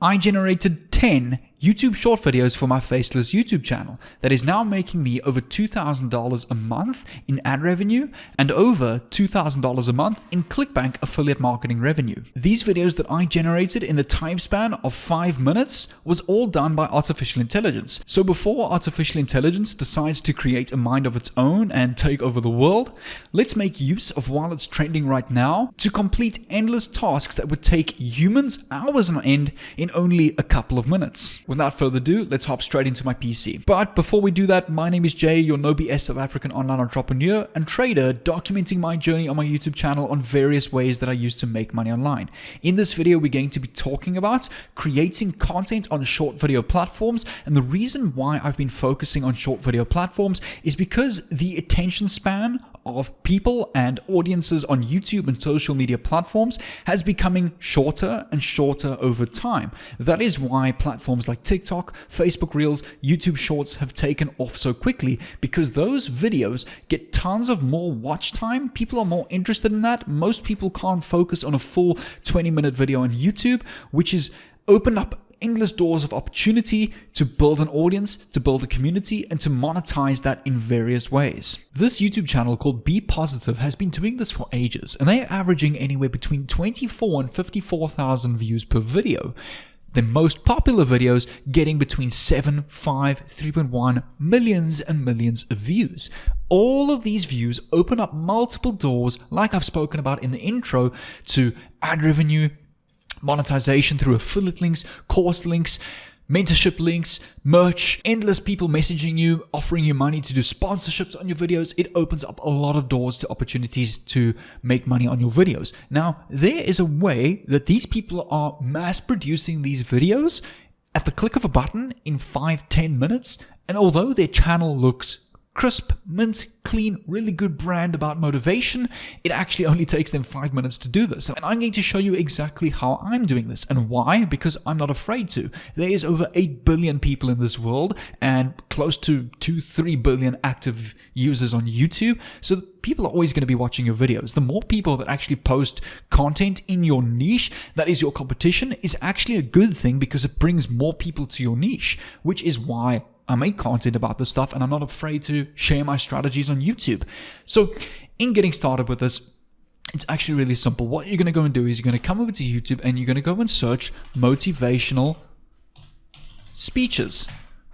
I generated 10 YouTube short videos for my Faceless YouTube channel that is now making me over $2,000 a month in ad revenue and over $2,000 a month in ClickBank affiliate marketing revenue. These videos that I generated in the time span of 5 minutes was all done by artificial intelligence. So before artificial intelligence decides to create a mind of its own and take over the world, let's make use of while it's trending right now to complete endless tasks that would take humans hours on end in only a couple of minutes. Without further ado, let's hop straight into my PC. But before we do that, my name is Jay, your no BS South African online entrepreneur and trader, documenting my journey on my YouTube channel on various ways that I use to make money online. In this video, we're going to be talking about creating content on short video platforms, and the reason why I've been focusing on short video platforms is because the attention span of people and audiences on YouTube and social media platforms has becoming shorter and shorter over time. That is why platforms like TikTok, Facebook Reels, YouTube Shorts have taken off so quickly, because those videos get tons of more watch time. People are more interested in that. Most people can't focus on a full 20-minute video on YouTube, which has opened up endless doors of opportunity to build an audience, to build a community, and to monetize that in various ways. This YouTube channel called Be Positive has been doing this for ages, and they are averaging anywhere between 24 and 54,000 views per video. The most popular videos getting between 7, 5, 3.1 millions and millions of views. All of these views open up multiple doors, like I've spoken about in the intro, to ad revenue, monetization through affiliate links, course links, mentorship links, merch, endless people messaging you, offering you money to do sponsorships on your videos. It opens up a lot of doors to opportunities to make money on your videos. Now, there is a way that these people are mass producing these videos at the click of a button in 5-10 minutes. And although their channel looks crisp, mint, clean, really good brand about motivation, it actually only takes them 5 minutes to do this. And I'm going to show you exactly how I'm doing this. And why? Because I'm not afraid to. There is over 8 billion people in this world and close to 2-3 billion active users on YouTube. So people are always going to be watching your videos. The more people that actually post content in your niche, that is your competition, is actually a good thing, because it brings more people to your niche, which is why I make content about this stuff, and I'm not afraid to share my strategies on YouTube. So in getting started with this, it's actually really simple. What you're going to go and do is you're going to come over to YouTube and you're going to go and search motivational speeches.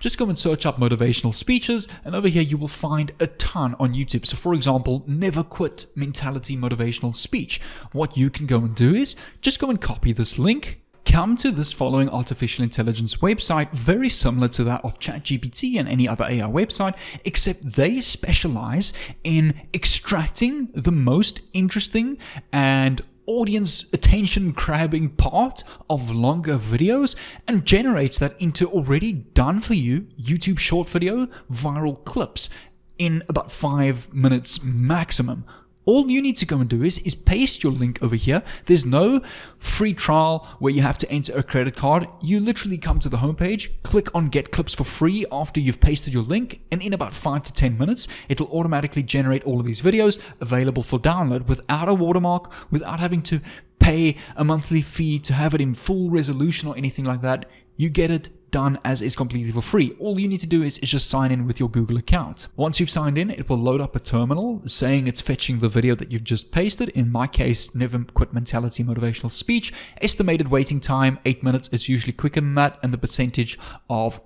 Just go and search up motivational speeches, and over here you will find a ton on YouTube. So for example, never quit mentality motivational speech. What you can go and do is just go and copy this link, come to this following artificial intelligence website, very similar to that of ChatGPT and any other AI website, except they specialize in extracting the most interesting and audience attention grabbing part of longer videos and generates that into already done for you YouTube short video viral clips in about 5 minutes maximum. All you need to go and do is paste your link over here. There's no free trial where you have to enter a credit card. You literally come to the homepage, click on get clips for free after you've pasted your link, and in about 5 to 10 minutes, it'll automatically generate all of these videos available for download without a watermark, without having to pay a monthly fee to have it in full resolution or anything like that. You get it done as is completely for free. All you need to do is just sign in with your Google account. Once you've signed in, it will load up a terminal saying it's fetching the video that you've just pasted. In my case, never quit mentality motivational speech. Estimated waiting time 8 minutes. It's usually quicker than that, and the percentage of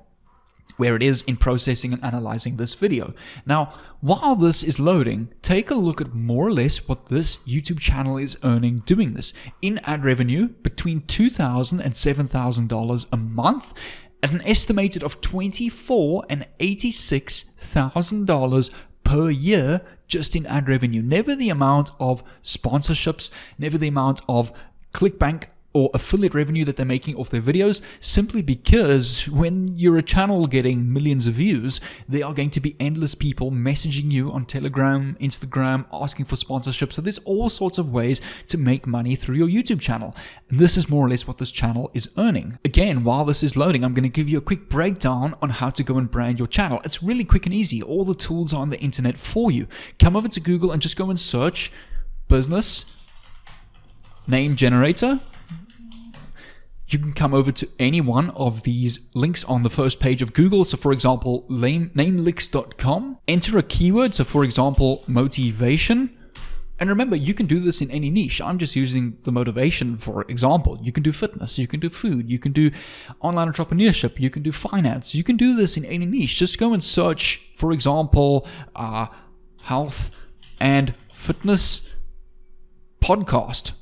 where it is in processing and analyzing this video. Now, while this is loading, take a look at more or less what this YouTube channel is earning doing this. In ad revenue, between $2,000 and $7,000 a month, at an estimated of $24,000 and $86,000 per year just in ad revenue. Never the amount of sponsorships, never the amount of ClickBank or affiliate revenue that they're making off their videos, simply because when you're a channel getting millions of views, there are going to be endless people messaging you on Telegram, Instagram, asking for sponsorships. So there's all sorts of ways to make money through your YouTube channel. And this is more or less what this channel is earning. Again, while this is loading, I'm going to give you a quick breakdown on how to go and brand your channel. It's really quick and easy. All the tools are on the internet for you. Come over to Google and just go and search business name generator. you can come over to any one of these links on the first page of Google. So for example, namelicks.com, enter a keyword. So for example, motivation. And remember, you can do this in any niche. I'm just using the motivation for example. You can do fitness, you can do food, you can do online entrepreneurship, you can do finance. You can do this in any niche. Just go and search, for example, health and fitness podcast,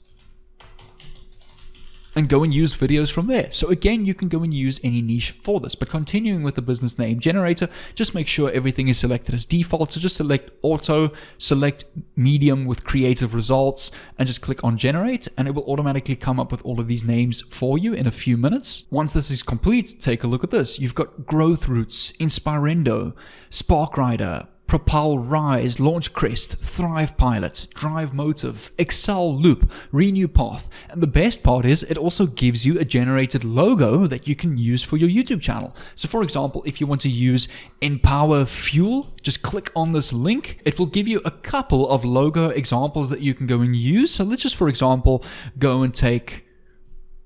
and go and use videos from there. So again, you can go and use any niche for this. But continuing with the business name generator, just make sure everything is selected as default. So just select auto, select medium with creative results, and just click on generate, and it will automatically come up with all of these names for you in a few minutes. Once this is complete, take a look at this. You've got Growth Roots, Inspirendo, Sparkrider, Propel Rise, Launch Crest, Thrive Pilot, Drive Motive, Excel Loop, Renew Path. And the best part is it also gives you a generated logo that you can use for your YouTube channel. So for example, if you want to use Empower Fuel, just click on this link. It will give you a couple of logo examples that you can go and use. So let's just, for example, go and take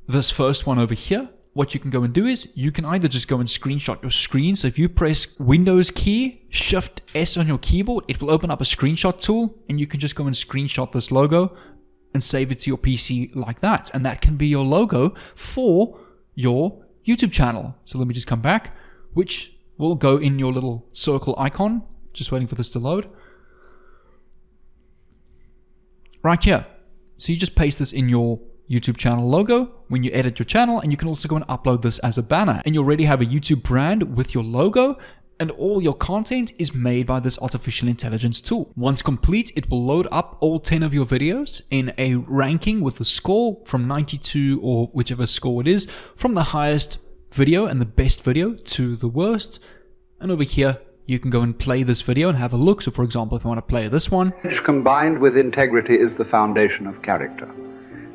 this first one over here. What you can go and do is you can either just go and screenshot your screen. So if you press Windows key, Shift S on your keyboard, it will open up a screenshot tool, and you can just go and screenshot this logo and save it to your PC like that. And that can be your logo for your YouTube channel. So let me just come back, which will go in your little circle icon. Just waiting for this to load. Right here. So you just paste this in your YouTube channel logo when you edit your channel, and you can also go and upload this as a banner, and you already have a YouTube brand with your logo, and all your content is made by this artificial intelligence tool. Once complete, it will load up all 10 of your videos in a ranking with a score from 92 or whichever score it is, from the highest video and the best video to the worst. And over here, you can go and play this video and have a look. So for example, if I want to play this one. Courage combined with integrity is the foundation of character.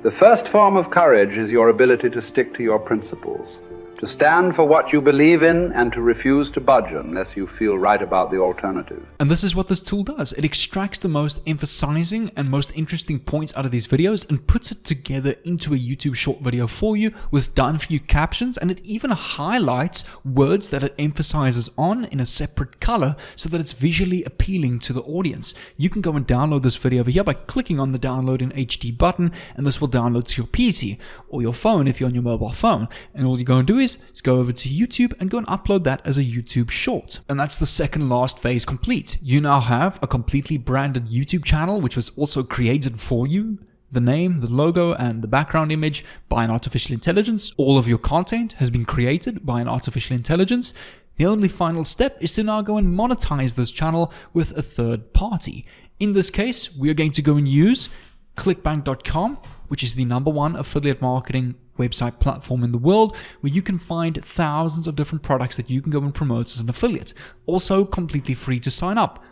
The first form of courage is your ability to stick to your principles, to stand for what you believe in, and to refuse to budge unless you feel right about the alternative. And this is what this tool does. It extracts the most emphasizing and most interesting points out of these videos and puts it together into a YouTube short video for you with done for you captions, and it even highlights words that it emphasizes on in a separate color so that it's visually appealing to the audience. You can go and download this video over here by clicking on the download in HD button, and this will download to your PC or your phone if you're on your mobile phone. And all you go and do is go over to YouTube and go and upload that as a YouTube short. And that's the second last phase complete. You now have a completely branded YouTube channel, which was also created for you. The name, the logo, and the background image by an artificial intelligence. All of your content has been created by an artificial intelligence. The only final step is to now go and monetize this channel with a third party. In this case, we are going to go and use clickbank.com, which is the #1 affiliate marketing website platform in the world, where you can find thousands of different products that you can go and promote as an affiliate. Also completely free to sign up.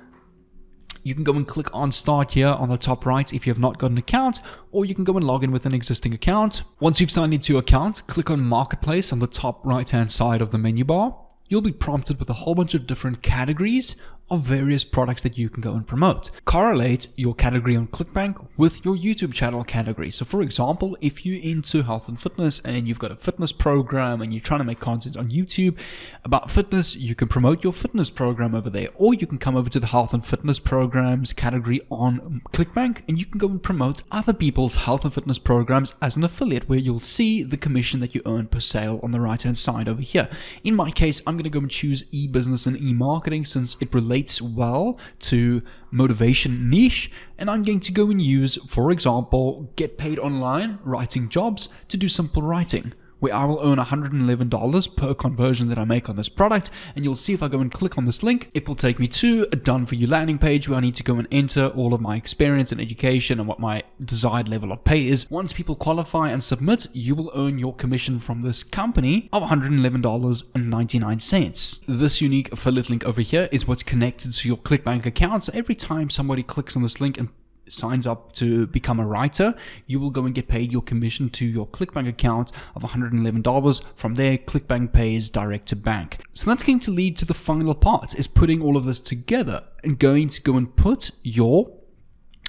You can go and click on start here on the top right if you have not got an account, or you can go and log in with an existing account. Once you've signed into your account, click on marketplace on the top right hand side of the menu bar. You'll be prompted with a whole bunch of different categories of various products that you can go and promote. Correlate your category on ClickBank with your YouTube channel category. So for example, if you're into health and fitness and you've got a fitness program and you're trying to make content on YouTube about fitness, you can promote your fitness program over there. Or you can come over to the health and fitness programs category on ClickBank, and you can go and promote other people's health and fitness programs as an affiliate, where you'll see the commission that you earn per sale on the right hand side over here. In my case, I'm going to go and choose e-business and e-marketing since it relates well to motivation niche, and I'm going to go and use, for example, get paid online writing jobs to do simple writing, where I will earn $111 per conversion that I make on this product. And you'll see if I go and click on this link, it will take me to a done for you landing page where I need to go and enter all of my experience and education and what my desired level of pay is. Once people qualify and submit, you will earn your commission from this company of $111.99. This unique affiliate link over here is what's connected to your ClickBank account. So every time somebody clicks on this link and signs up to become a writer, you will go and get paid your commission to your ClickBank account of $111. From there, ClickBank pays direct to bank. So that's going to lead to the final part, is putting all of this together and going to go and put your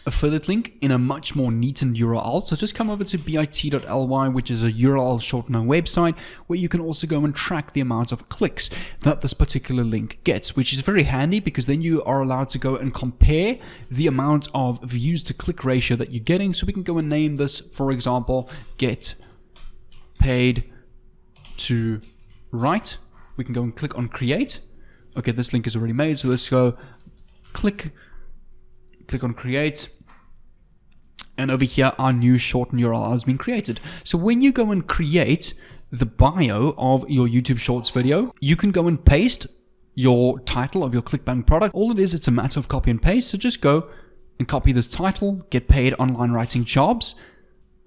affiliate link in a much more neatened URL. So just come over to bit.ly, which is a URL shortener website, where you can also go and track the amount of clicks that this particular link gets, which is very handy because then you are allowed to go and compare the amount of views to click ratio that you're getting. So we can go and name this, for example, get paid to write. We can go and click on create. Okay, this link is already made, so let's go click on create, and over here our new shortened URL has been created. So when you go and create the bio of your YouTube Shorts video, you can go and paste your title of your ClickBank product. All it is, it's a matter of copy and paste. So just go and copy this title, get paid online writing jobs,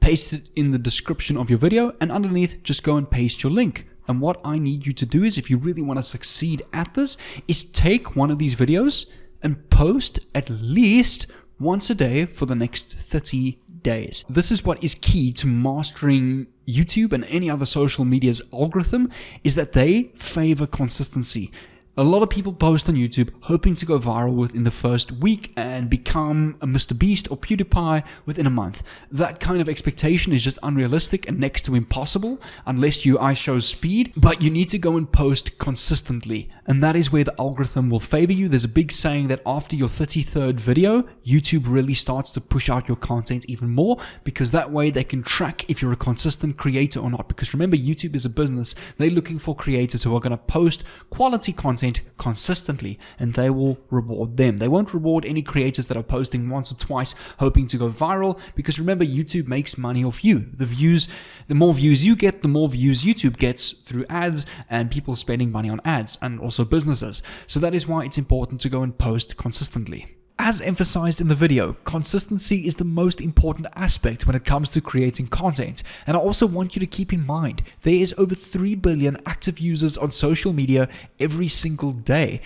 paste it in the description of your video, and underneath just go and paste your link. And what I need you to do is, if you really want to succeed at this, is take one of these videos and post at least once a day for the next 30 days. This is what is key to mastering YouTube and any other social media's algorithm, is that they favor consistency. A lot of people post on YouTube hoping to go viral within the first week and become a Mr. Beast or PewDiePie within a month. That kind of expectation is just unrealistic and next to impossible unless you show speed, but you need to go and post consistently. And that is where the algorithm will favor you. There's a big saying that after your 33rd video, YouTube really starts to push out your content even more, because that way they can track if you're a consistent creator or not. Because remember, YouTube is a business. They're looking for creators who are going to post quality content consistently, and they will reward them. They won't reward any creators that are posting once or twice hoping to go viral, because remember, YouTube makes money off you. The more views you get, the more views YouTube gets through ads and people spending money on ads, and also businesses. So that is why it's important to go and post consistently. As emphasized in the video, consistency is the most important aspect when it comes to creating content. And I also want you to keep in mind, there is over 3 billion active users on social media every single day.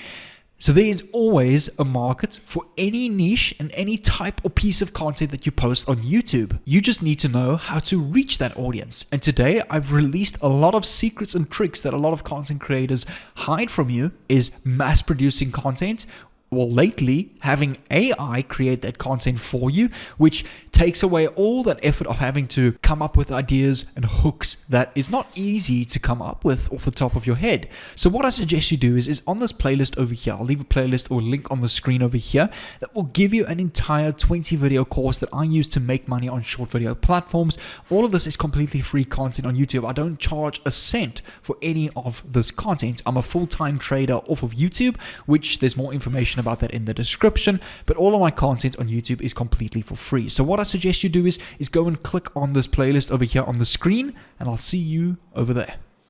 So there is always a market for any niche and any type or piece of content that you post on YouTube. You just need to know how to reach that audience. And today I've released a lot of secrets and tricks that a lot of content creators hide from you, is mass producing content. Well, lately, having AI create that content for you, which takes away all that effort of having to come up with ideas and hooks that is not easy to come up with off the top of your head. So what I suggest you do is on this playlist over here, I'll leave a playlist or a link on the screen over here that will give you an entire 20 video course that I use to make money on short video platforms. All of this is completely free content on YouTube. I don't charge a cent for any of this content. I'm a full-time trader off of YouTube, which there's more information about that in the description, but all of my content on YouTube is completely for free. So what I suggest you do is go and click on this playlist over here on the screen, and I'll see you over there.